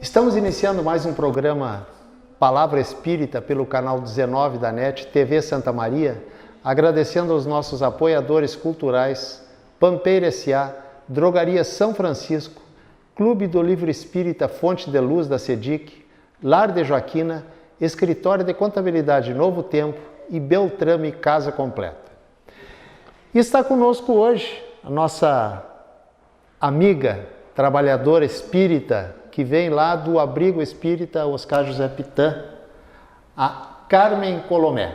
Estamos iniciando mais um programa Palavra Espírita pelo canal 19 da NET, TV Santa Maria, agradecendo aos nossos apoiadores culturais, Pampeira S.A., Drogaria São Francisco, Clube do Livro Espírita Fonte de Luz da SEDIC, Lar de Joaquina, Escritório de Contabilidade Novo Tempo e Beltrame Casa Completa. E está conosco hoje a nossa amiga, trabalhadora espírita, que vem lá do Abrigo Espírita Oscar José Pitã, a Carmen Colomé.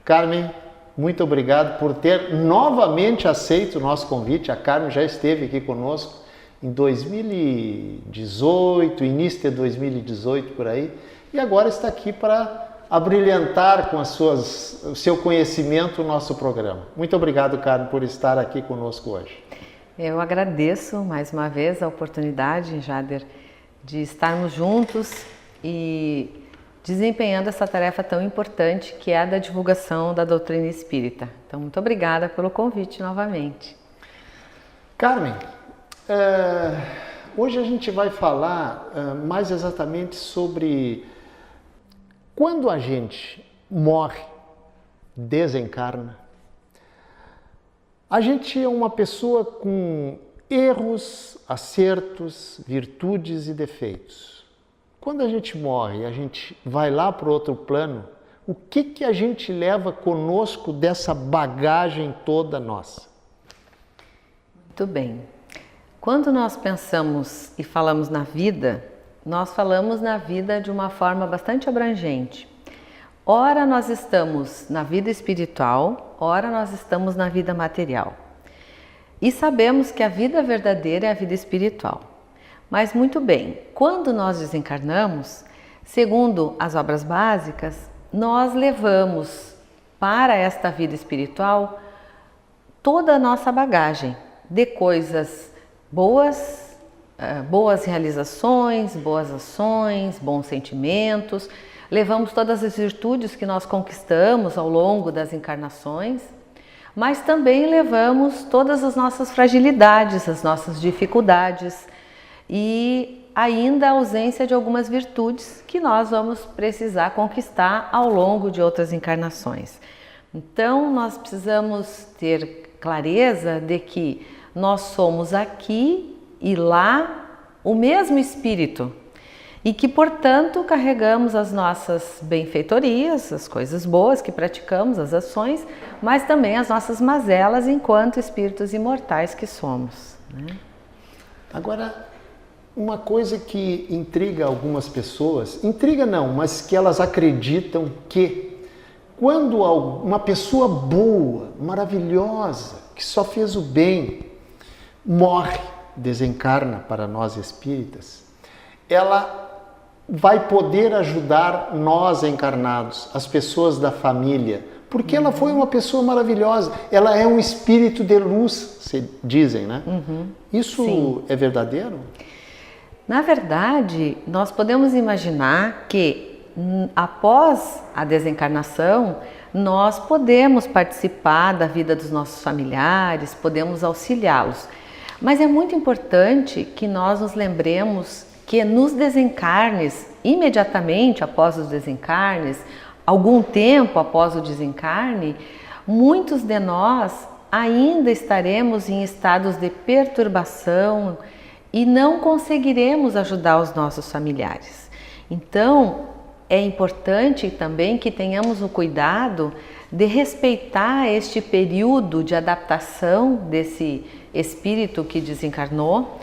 Carmen, muito obrigado por ter novamente aceito o nosso convite. A Carmen já esteve aqui conosco em 2018, início de 2018 por aí, e agora está aqui para abrilhantar com o seu conhecimento o nosso programa. Muito obrigado, Carmen, por estar aqui conosco hoje. Eu agradeço mais uma vez a oportunidade, Jader, de estarmos juntos e desempenhando essa tarefa tão importante que é a da divulgação da doutrina espírita. Então, muito obrigada pelo convite novamente. Carmen, hoje a gente vai falar mais exatamente sobre quando a gente morre, desencarna. A gente é uma pessoa com erros, acertos, virtudes e defeitos. Quando a gente morre, a gente vai lá para o outro plano, o que a gente leva conosco dessa bagagem toda nossa? Muito bem. Quando nós pensamos e falamos na vida, nós falamos na vida de uma forma bastante abrangente. Ora nós estamos na vida espiritual, ora nós estamos na vida material. E sabemos que a vida verdadeira é a vida espiritual. Mas muito bem, quando nós desencarnamos, segundo as obras básicas, nós levamos para esta vida espiritual toda a nossa bagagem de coisas boas, boas realizações, boas ações, bons sentimentos. Levamos todas as virtudes que nós conquistamos ao longo das encarnações, mas também levamos todas as nossas fragilidades, as nossas dificuldades e ainda a ausência de algumas virtudes que nós vamos precisar conquistar ao longo de outras encarnações. Então, nós precisamos ter clareza de que nós somos aqui e lá o mesmo espírito. E que, portanto, carregamos as nossas benfeitorias, as coisas boas que praticamos, as ações, mas também as nossas mazelas enquanto espíritos imortais que somos, né? Agora, uma coisa que intriga algumas pessoas, intriga não, mas que elas acreditam que quando uma pessoa boa, maravilhosa, que só fez o bem, morre, desencarna para nós espíritas, ela vai poder ajudar nós encarnados, as pessoas da família, porque ela foi uma pessoa maravilhosa, ela é um espírito de luz, se dizem, né? Isso Sim. É verdadeiro? Na verdade, nós podemos imaginar que após a desencarnação, nós podemos participar da vida dos nossos familiares, podemos auxiliá-los, mas é muito importante que nós nos lembremos que nos desencarnes, imediatamente após os desencarnes, algum tempo após o desencarne, muitos de nós ainda estaremos em estados de perturbação e não conseguiremos ajudar os nossos familiares. Então, é importante também que tenhamos o cuidado de respeitar este período de adaptação desse espírito que desencarnou,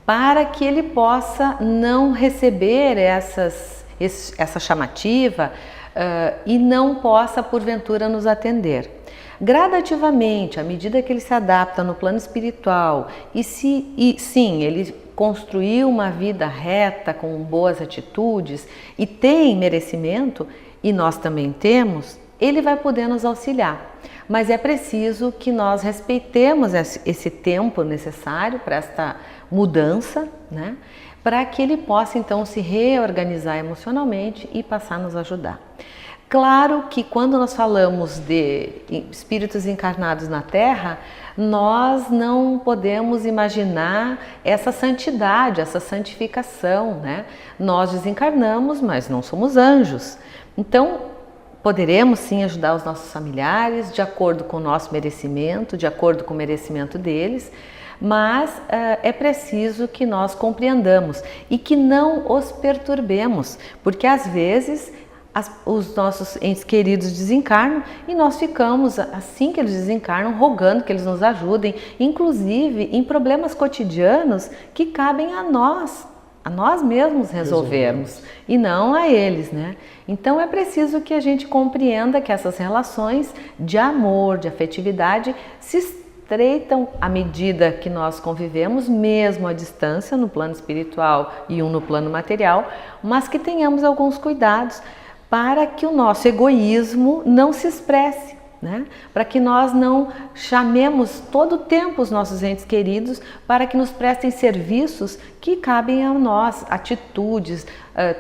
para que ele possa não receber essa chamativa e não possa, porventura, nos atender. Gradativamente, à medida que ele se adapta no plano espiritual e sim, ele construiu uma vida reta, com boas atitudes e tem merecimento, e nós também temos, ele vai poder nos auxiliar. Mas é preciso que nós respeitemos esse tempo necessário para esta mudança, né? Para que ele possa então se reorganizar emocionalmente e passar a nos ajudar. Claro que quando nós falamos de espíritos encarnados na Terra, nós não podemos imaginar essa santidade, essa santificação, né? Nós desencarnamos, mas não somos anjos. Então, poderemos sim ajudar os nossos familiares de acordo com o nosso merecimento, de acordo com o merecimento deles, mas é preciso que nós compreendamos e que não os perturbemos, porque às vezes os nossos entes queridos desencarnam e nós ficamos, assim que eles desencarnam, rogando que eles nos ajudem, inclusive em problemas cotidianos que cabem a nós mesmos resolvermos e não a eles, né? Então é preciso que a gente compreenda que essas relações de amor, de afetividade se estreitam à medida que nós convivemos, mesmo à distância, no plano espiritual e no plano material, mas que tenhamos alguns cuidados para que o nosso egoísmo não se expresse, né? Para que nós não chamemos todo o tempo os nossos entes queridos para que nos prestem serviços que cabem a nós, atitudes,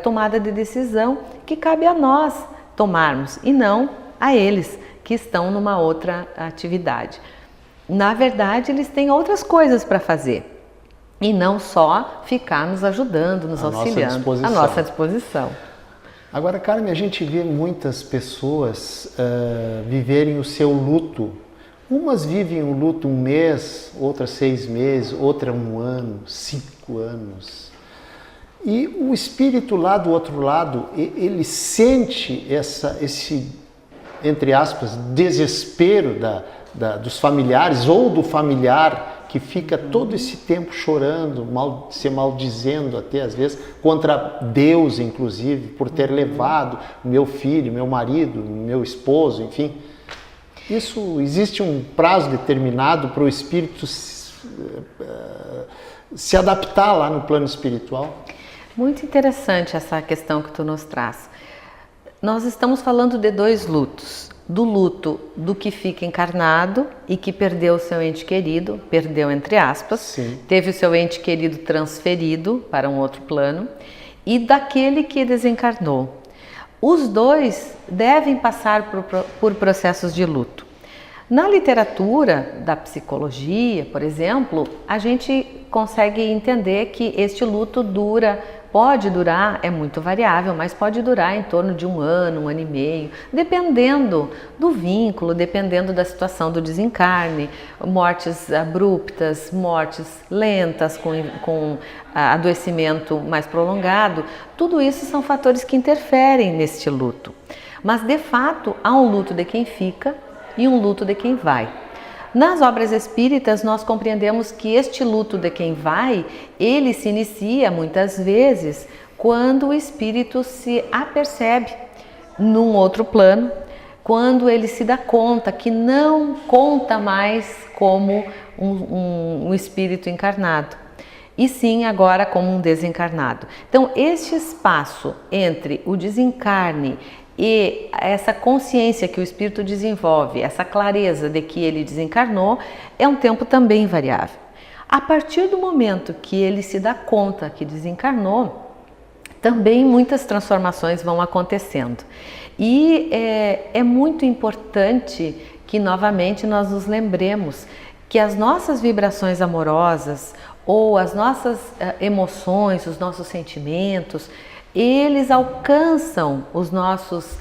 tomada de decisão que cabe a nós tomarmos e não a eles que estão numa outra atividade. Na verdade, eles têm outras coisas para fazer e não só ficar nos ajudando, nos auxiliando, à nossa disposição. Agora, Carmen, a gente vê muitas pessoas viverem o seu luto. Umas vivem o luto 1 mês, outras 6 meses, outra 1 ano, 5 anos. E o espírito lá do outro lado, ele sente esse, entre aspas, desespero dos familiares ou do familiar que fica todo esse tempo chorando, se maldizendo até às vezes, contra Deus inclusive, por ter levado meu filho, meu marido, meu esposo, enfim. Isso, existe um prazo determinado para o espírito se adaptar lá no plano espiritual? Muito interessante essa questão que tu nos traz. Nós estamos falando de 2 lutos. Do luto do que fica encarnado e que perdeu o seu ente querido, perdeu entre aspas, sim, teve o seu ente querido transferido para um outro plano, e daquele que desencarnou. Os 2 devem passar por processos de luto. Na literatura da psicologia, por exemplo, a gente consegue entender que este luto pode durar, é muito variável, mas pode durar em torno de 1 ano, 1 ano e meio, dependendo do vínculo, dependendo da situação do desencarne, mortes abruptas, mortes lentas, com adoecimento mais prolongado, tudo isso são fatores que interferem neste luto. Mas, de fato, há um luto de quem fica e um luto de quem vai. Nas obras espíritas, nós compreendemos que este luto de quem vai, ele se inicia muitas vezes quando o espírito se apercebe num outro plano, quando ele se dá conta que não conta mais como um espírito encarnado, e sim agora como um desencarnado. Então, este espaço entre o desencarne e essa consciência que o espírito desenvolve, essa clareza de que ele desencarnou, é um tempo também variável. A partir do momento que ele se dá conta que desencarnou, também muitas transformações vão acontecendo. E é muito importante que novamente nós nos lembremos que as nossas vibrações amorosas ou as nossas emoções, os nossos sentimentos, eles alcançam os nossos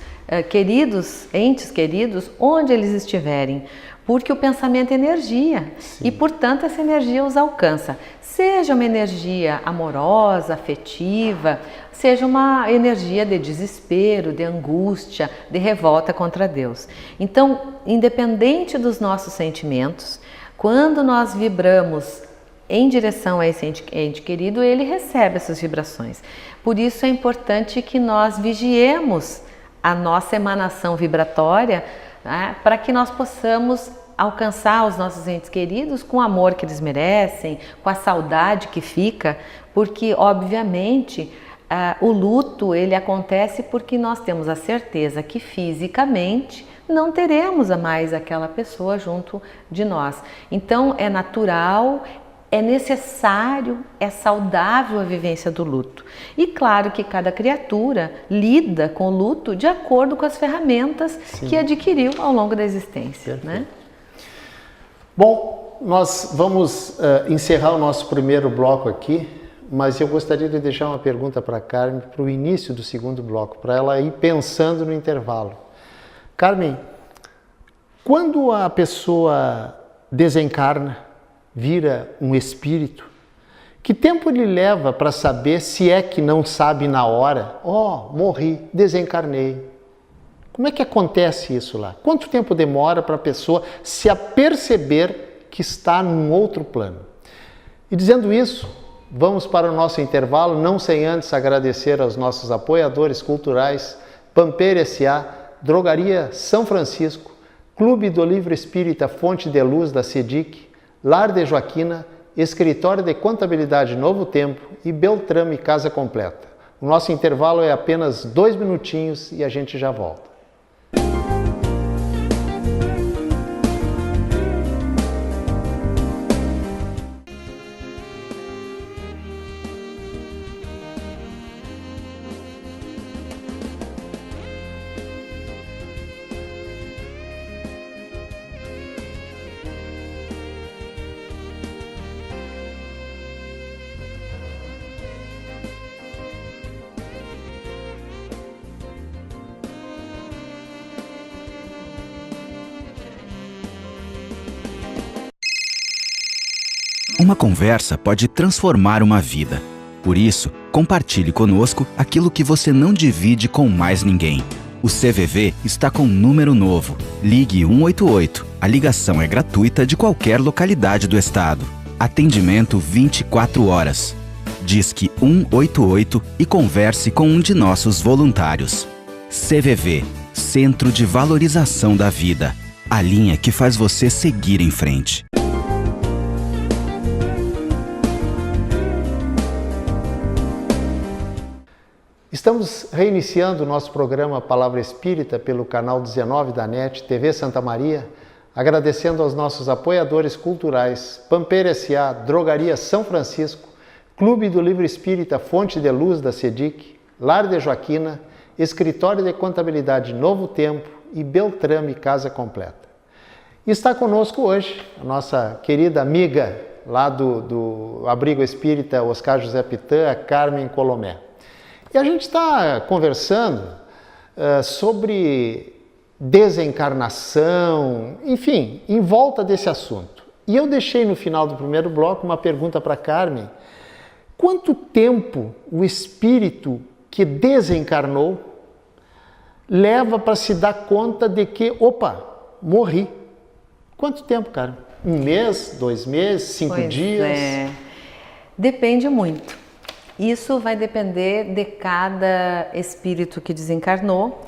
entes queridos, onde eles estiverem, porque o pensamento é energia. Sim. E, portanto, essa energia os alcança. Seja uma energia amorosa, afetiva, seja uma energia de desespero, de angústia, de revolta contra Deus. Então, independente dos nossos sentimentos, quando nós vibramos em direção a esse ente querido, ele recebe essas vibrações. Por isso é importante que nós vigiemos a nossa emanação vibratória, né, para que nós possamos alcançar os nossos entes queridos com o amor que eles merecem, com a saudade que fica, porque obviamente o luto ele acontece porque nós temos a certeza que fisicamente não teremos mais aquela pessoa junto de nós. Então é natural, é necessário, é saudável a vivência do luto. E claro que cada criatura lida com o luto de acordo com as ferramentas Sim. que adquiriu ao longo da existência. Né? Bom, nós vamos encerrar o nosso primeiro bloco aqui, mas eu gostaria de deixar uma pergunta para a Carmen para o início do segundo bloco, para ela ir pensando no intervalo. Carmen, quando a pessoa desencarna, vira um espírito, que tempo ele leva para saber, se é que não sabe na hora, morri, desencarnei? Como é que acontece isso lá? Quanto tempo demora para a pessoa se aperceber que está num outro plano? E dizendo isso, vamos para o nosso intervalo, não sem antes agradecer aos nossos apoiadores culturais, Pampeira S.A., Drogaria São Francisco, Clube do Livro Espírita Fonte de Luz da CEDIC, Lar de Joaquina, Escritório de Contabilidade Novo Tempo e Beltrame Casa Completa. O nosso intervalo é apenas 2 minutinhos e a gente já volta. Uma conversa pode transformar uma vida. Por isso, compartilhe conosco aquilo que você não divide com mais ninguém. O CVV está com um número novo. Ligue 188. A ligação é gratuita de qualquer localidade do estado. Atendimento 24 horas. Disque 188 e converse com um de nossos voluntários. CVV, Centro de Valorização da Vida. A linha que faz você seguir em frente. Estamos reiniciando o nosso programa Palavra Espírita pelo canal 19 da NET, TV Santa Maria, agradecendo aos nossos apoiadores culturais, Pampeira S.A., Drogaria São Francisco, Clube do Livro Espírita Fonte de Luz da CEDIC, Lar de Joaquina, Escritório de Contabilidade Novo Tempo e Beltrame Casa Completa. E está conosco hoje a nossa querida amiga lá do Abrigo Espírita Oscar José Pitã, a Carmen Colomé. E a gente está conversando sobre desencarnação, enfim, em volta desse assunto. E eu deixei no final do primeiro bloco uma pergunta para a Carmen. Quanto tempo o espírito que desencarnou leva para se dar conta de que, morri? Quanto tempo, Carmen? 1 mês, 2 meses, 5 dias? Depende muito. Isso vai depender de cada espírito que desencarnou,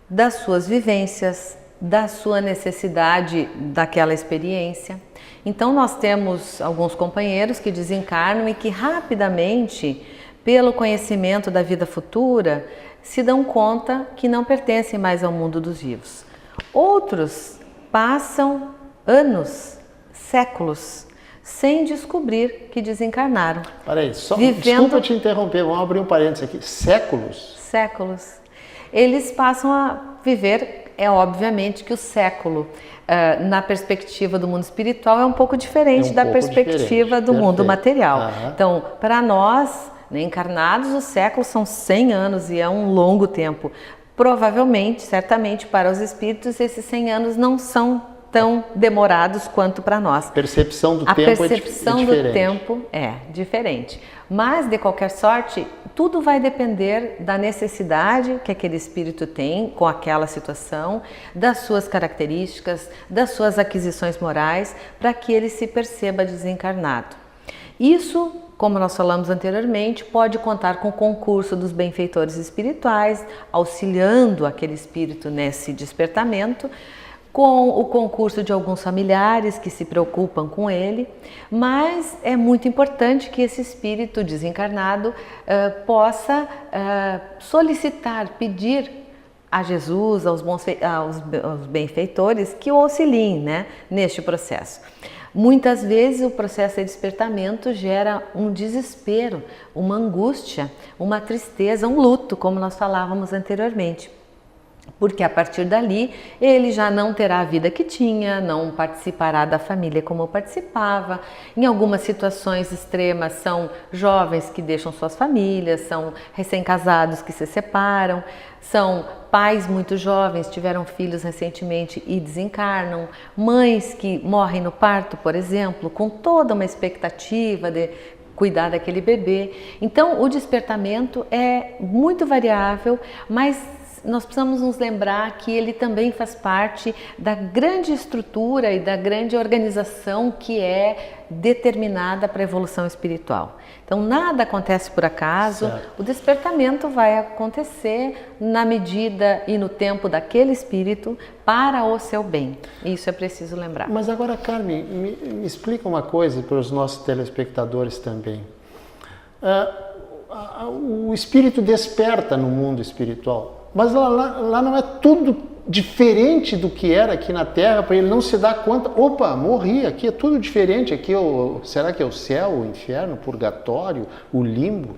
das suas vivências, da sua necessidade daquela experiência. Então nós temos alguns companheiros que desencarnam e que rapidamente, pelo conhecimento da vida futura, se dão conta que não pertencem mais ao mundo dos vivos. Outros passam anos, séculos, sem descobrir que desencarnaram. Peraí, desculpa te interromper, vamos abrir um parênteses aqui. Séculos? Séculos. Eles passam a viver, obviamente que o século, na perspectiva do mundo espiritual, é um pouco diferente da perspectiva do mundo material. Então, para nós, encarnados, os séculos são 100 anos e é um longo tempo. Provavelmente, certamente, para os espíritos, esses 100 anos não são tão demorados quanto para nós. A percepção do tempo é diferente. A percepção do tempo é diferente. Mas, de qualquer sorte, tudo vai depender da necessidade que aquele espírito tem com aquela situação, das suas características, das suas aquisições morais, para que ele se perceba desencarnado. Isso, como nós falamos anteriormente, pode contar com o concurso dos benfeitores espirituais, auxiliando aquele espírito nesse despertamento, com o concurso de alguns familiares que se preocupam com ele, mas é muito importante que esse espírito desencarnado possa solicitar, pedir a Jesus, aos benfeitores, que o auxiliem, neste processo. Muitas vezes o processo de despertamento gera um desespero, uma angústia, uma tristeza, um luto, como nós falávamos anteriormente. Porque a partir dali ele já não terá a vida que tinha, não participará da família como participava. Em algumas situações extremas são jovens que deixam suas famílias, são recém-casados que se separam, são pais muito jovens, tiveram filhos recentemente e desencarnam, mães que morrem no parto, por exemplo, com toda uma expectativa de cuidar daquele bebê. Então o despertamento é muito variável, mas nós precisamos nos lembrar que ele também faz parte da grande estrutura e da grande organização que é determinada para a evolução espiritual. Então nada acontece por acaso, certo. O despertamento vai acontecer na medida e no tempo daquele espírito para o seu bem. Isso é preciso lembrar. Mas agora, Carmen, me explica uma coisa para os nossos telespectadores também. O espírito desperta no mundo espiritual. Mas lá não é tudo diferente do que era aqui na Terra, para ele não se dar conta, opa, morri, aqui é tudo diferente, aqui será que é o céu, o inferno, o purgatório, o limbo?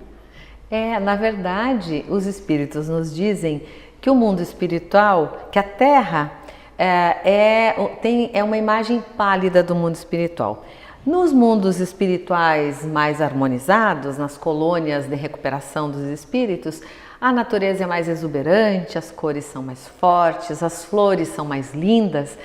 Na verdade, os espíritos nos dizem que o mundo espiritual, que a Terra é uma imagem pálida do mundo espiritual. Nos mundos espirituais mais harmonizados, nas colônias de recuperação dos espíritos, a natureza é mais exuberante, as cores são mais fortes, as flores são mais lindas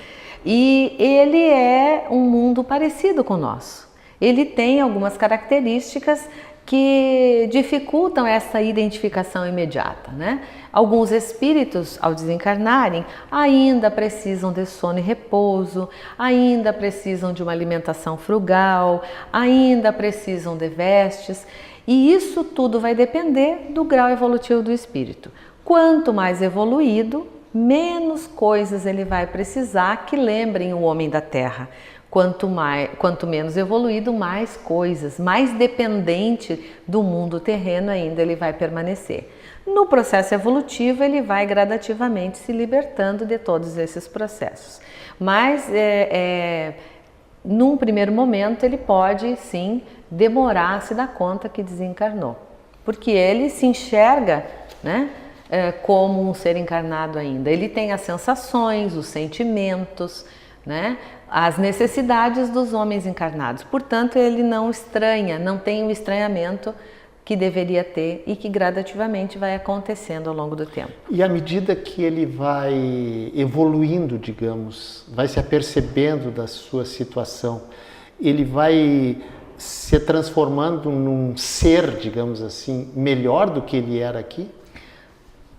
e ele é um mundo parecido com o nosso. Ele tem algumas características que dificultam essa identificação imediata, né? Alguns espíritos, ao desencarnarem, ainda precisam de sono e repouso, ainda precisam de uma alimentação frugal, ainda precisam de vestes. E isso tudo vai depender do grau evolutivo do espírito. Quanto mais evoluído, menos coisas ele vai precisar que lembrem o homem da Terra. Quanto menos evoluído, mais coisas, mais dependente do mundo terreno ainda ele vai permanecer. No processo evolutivo, ele vai gradativamente se libertando de todos esses processos. Mas, num primeiro momento, ele pode, sim, demorar a se dar conta que desencarnou. Porque ele se enxerga, né, como um ser encarnado ainda. Ele tem as sensações, os sentimentos, né, as necessidades dos homens encarnados. Portanto, ele não estranha, não tem o estranhamento que deveria ter e que gradativamente vai acontecendo ao longo do tempo. E à medida que ele vai evoluindo, digamos, vai se apercebendo da sua situação, ele vai se transformando num ser, digamos assim, melhor do que ele era aqui?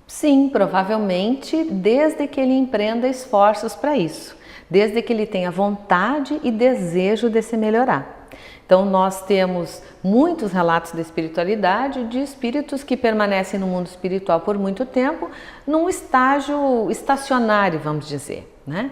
Sim, provavelmente, desde que ele empreenda esforços para isso, desde que ele tenha vontade e desejo de se melhorar. Então nós temos muitos relatos de espiritualidade, de espíritos que permanecem no mundo espiritual por muito tempo, num estágio estacionário, vamos dizer, né?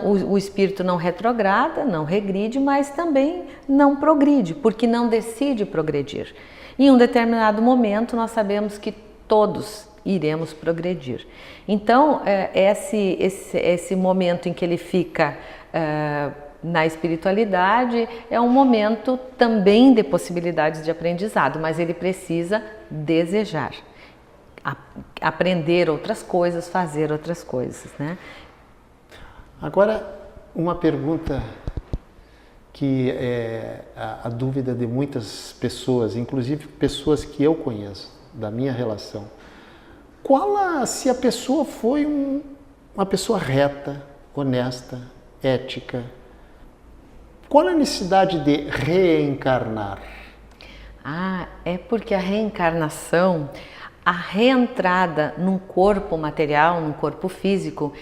O espírito não retrograda, não regride, mas também não progride, porque não decide progredir. Em um determinado momento nós sabemos que todos iremos progredir. Então esse momento em que ele fica na espiritualidade é um momento também de possibilidades de aprendizado, mas ele precisa desejar, aprender outras coisas, fazer outras coisas, né? Agora, uma pergunta que é a dúvida de muitas pessoas, inclusive pessoas que eu conheço, da minha relação. Se a pessoa foi uma pessoa reta, honesta, ética, qual a necessidade de reencarnar? É porque a reencarnação, a reentrada num corpo material, num corpo físico,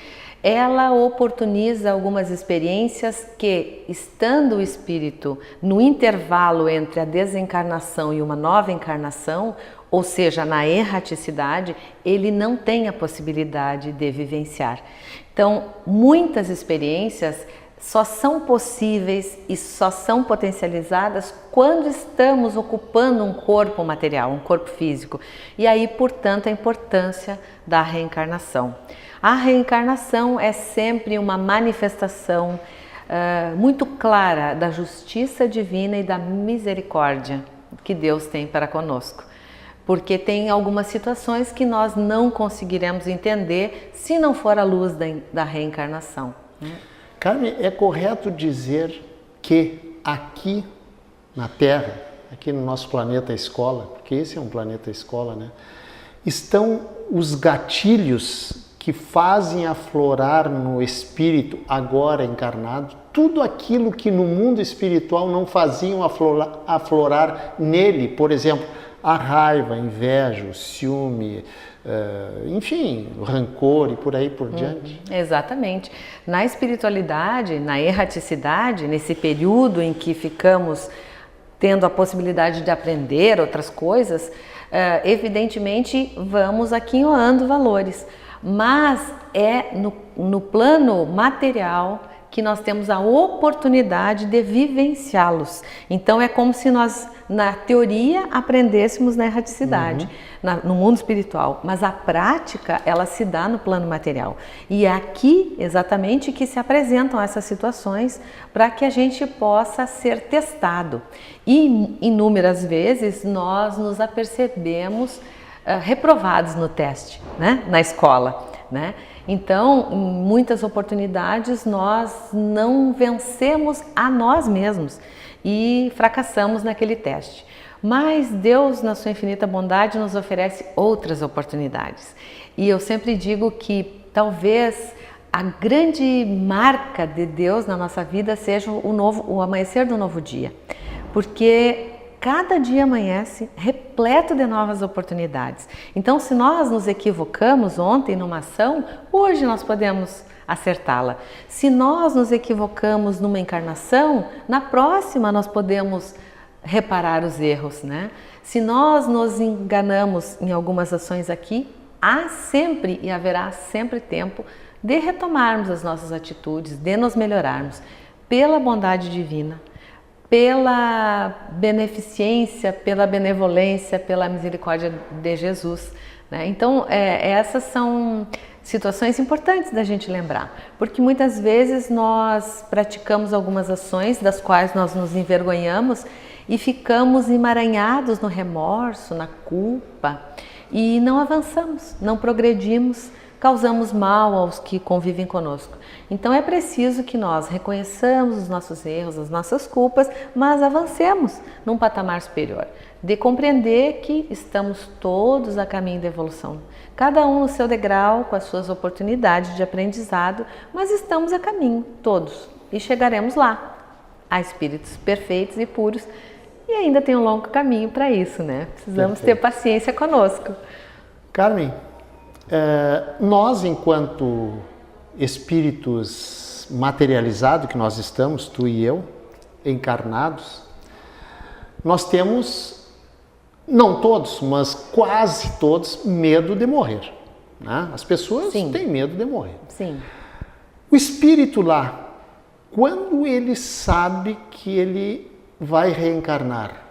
ela oportuniza algumas experiências que, estando o espírito no intervalo entre a desencarnação e uma nova encarnação, ou seja, na erraticidade, ele não tem a possibilidade de vivenciar. Então, muitas experiências só são possíveis e só são potencializadas quando estamos ocupando um corpo material, um corpo físico. E aí, portanto, a importância da reencarnação. A reencarnação é sempre uma manifestação muito clara da justiça divina e da misericórdia que Deus tem para conosco. porque tem algumas situações que nós não conseguiremos entender se não for a luz da reencarnação, né? Carmen, é correto dizer que aqui na Terra, aqui no nosso planeta escola, porque esse é um planeta escola, né, estão os gatilhos que fazem aflorar no espírito agora encarnado tudo aquilo que no mundo espiritual não faziam aflorar nele, por exemplo, a raiva, a inveja, o ciúme, enfim, o rancor e por aí por diante. Exatamente. Na espiritualidade, na erraticidade, nesse período em que ficamos tendo a possibilidade de aprender outras coisas, evidentemente vamos aquinhoando valores, mas é no plano material que nós temos a oportunidade de vivenciá-los. Então é como se nós, na teoria, aprendêssemos na erraticidade, no mundo espiritual, mas a prática, ela se dá no plano material. E é aqui, exatamente, que se apresentam essas situações para que a gente possa ser testado. E inúmeras vezes nós nos apercebemos reprovados no teste, né? Na escola, né? Então, em muitas oportunidades, nós não vencemos a nós mesmos e fracassamos naquele teste. Mas Deus, na sua infinita bondade, nos oferece outras oportunidades. E eu sempre digo que talvez a grande marca de Deus na nossa vida seja o amanhecer do novo dia. Porque cada dia amanhece repleto de novas oportunidades. Então, se nós nos equivocamos ontem numa ação, hoje nós podemos acertá-la. Se nós nos equivocamos numa encarnação, na próxima nós podemos reparar os erros, né? Se nós nos enganamos em algumas ações aqui, há sempre e haverá sempre tempo de retomarmos as nossas atitudes, de nos melhorarmos pela bondade divina, pela beneficência, pela benevolência, pela misericórdia de Jesus, né? Então, essas são situações importantes da gente lembrar, porque muitas vezes nós praticamos algumas ações das quais nós nos envergonhamos e ficamos emaranhados no remorso, na culpa e não avançamos, não progredimos, causamos mal aos que convivem conosco. Então é preciso que nós reconheçamos os nossos erros, as nossas culpas, mas avancemos num patamar superior, de compreender que estamos todos a caminho da evolução, cada um no seu degrau, com as suas oportunidades de aprendizado, mas estamos a caminho, todos, e chegaremos lá, a espíritos perfeitos e puros, e ainda tem um longo caminho para isso, né? Precisamos ter paciência conosco. Carmen, nós, enquanto espíritos materializados, que nós estamos, tu e eu, encarnados, nós temos, não todos, mas quase todos, medo de morrer, né? As pessoas têm medo de morrer. Sim. O espírito lá, quando ele sabe que ele vai reencarnar,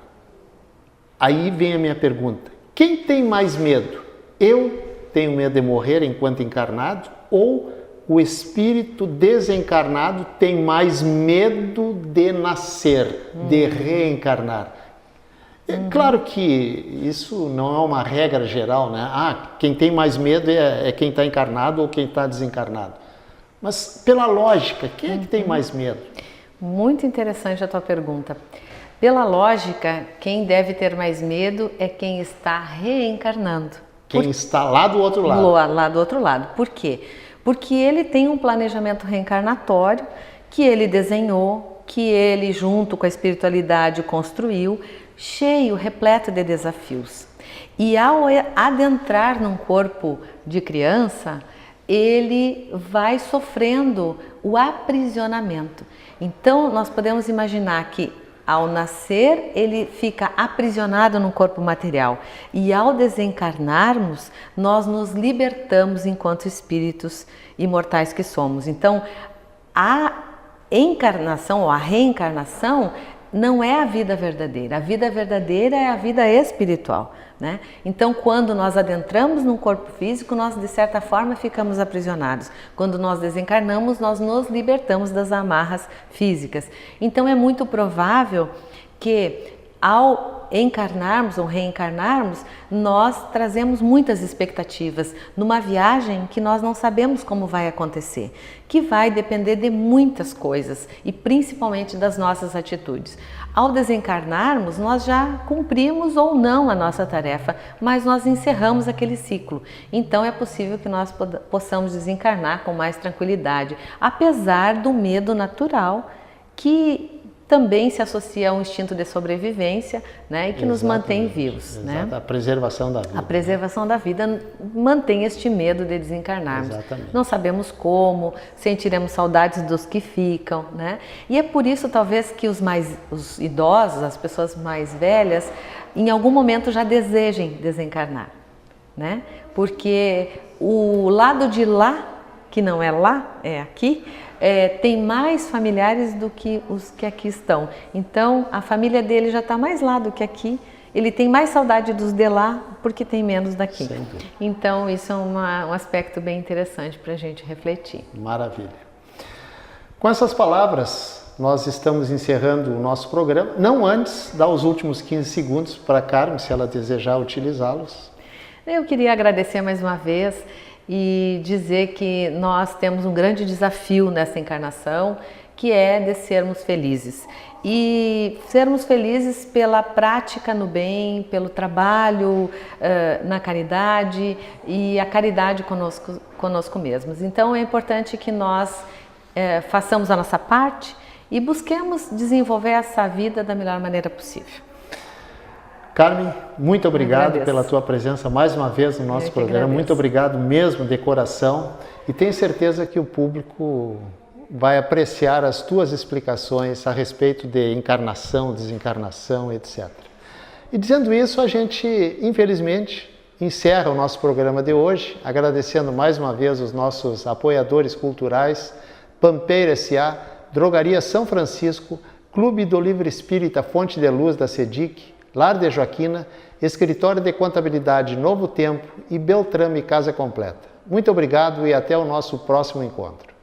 aí vem a minha pergunta: quem tem mais medo? Eu tenho medo de morrer enquanto encarnado, ou o espírito desencarnado tem mais medo de nascer, de reencarnar? É claro que isso não é uma regra geral, né? Quem tem mais medo é quem está encarnado ou quem está desencarnado. Mas pela lógica, quem é que tem mais medo? Muito interessante a tua pergunta. Pela lógica, quem deve ter mais medo é quem está reencarnando. Quem está lá do outro lado. Lá do outro lado. Por quê? Porque ele tem um planejamento reencarnatório que ele desenhou, que ele, junto com a espiritualidade, construiu, cheio, repleto de desafios. E ao adentrar num corpo de criança, ele vai sofrendo o aprisionamento. Então, nós podemos imaginar que ao nascer, ele fica aprisionado no corpo material e ao desencarnarmos, nós nos libertamos enquanto espíritos imortais que somos. Então, a encarnação ou a reencarnação não é a vida verdadeira. A vida verdadeira é a vida espiritual, né? Então, quando nós adentramos num corpo físico, nós de certa forma ficamos aprisionados. Quando nós desencarnamos, nós nos libertamos das amarras físicas. Então, é muito provável que ao encarnarmos ou reencarnarmos, nós trazemos muitas expectativas numa viagem que nós não sabemos como vai acontecer, que vai depender de muitas coisas e principalmente das nossas atitudes. Ao desencarnarmos, nós já cumprimos ou não a nossa tarefa, mas nós encerramos aquele ciclo. Então é possível que nós possamos desencarnar com mais tranquilidade, apesar do medo natural que também se associa a um instinto de sobrevivência, né, e que nos mantém vivos. Né? A preservação da vida. A preservação da vida mantém este medo de desencarnarmos. Exatamente. Não sabemos como, sentiremos saudades dos que ficam, né? E é por isso talvez que os idosos, as pessoas mais velhas, em algum momento já desejem desencarnar, né? Porque o lado de lá, que não é lá, é aqui, tem mais familiares do que os que aqui estão. Então, a família dele já está mais lá do que aqui. Ele tem mais saudade dos de lá porque tem menos daqui. Então, isso é um aspecto bem interessante para a gente refletir. Maravilha. Com essas palavras, nós estamos encerrando o nosso programa. Não antes, dar os últimos 15 segundos para a Carmen, se ela desejar utilizá-los. Eu queria agradecer mais uma vez e dizer que nós temos um grande desafio nessa encarnação, que é de sermos felizes. E sermos felizes pela prática no bem, pelo trabalho na caridade e a caridade conosco mesmos. Então é importante que nós façamos a nossa parte e busquemos desenvolver essa vida da melhor maneira possível. Carmen, muito obrigado pela tua presença mais uma vez no nosso programa. Muito obrigado mesmo, de coração. E tenho certeza que o público vai apreciar as tuas explicações a respeito de encarnação, desencarnação, etc. E dizendo isso, a gente, infelizmente, encerra o nosso programa de hoje, agradecendo mais uma vez os nossos apoiadores culturais, Pampeira S.A., Drogaria São Francisco, Clube do Livro Espírita Fonte de Luz da SEDIC, Lar de Joaquina, Escritório de Contabilidade Novo Tempo e Beltrame Casa Completa. Muito obrigado e até o nosso próximo encontro.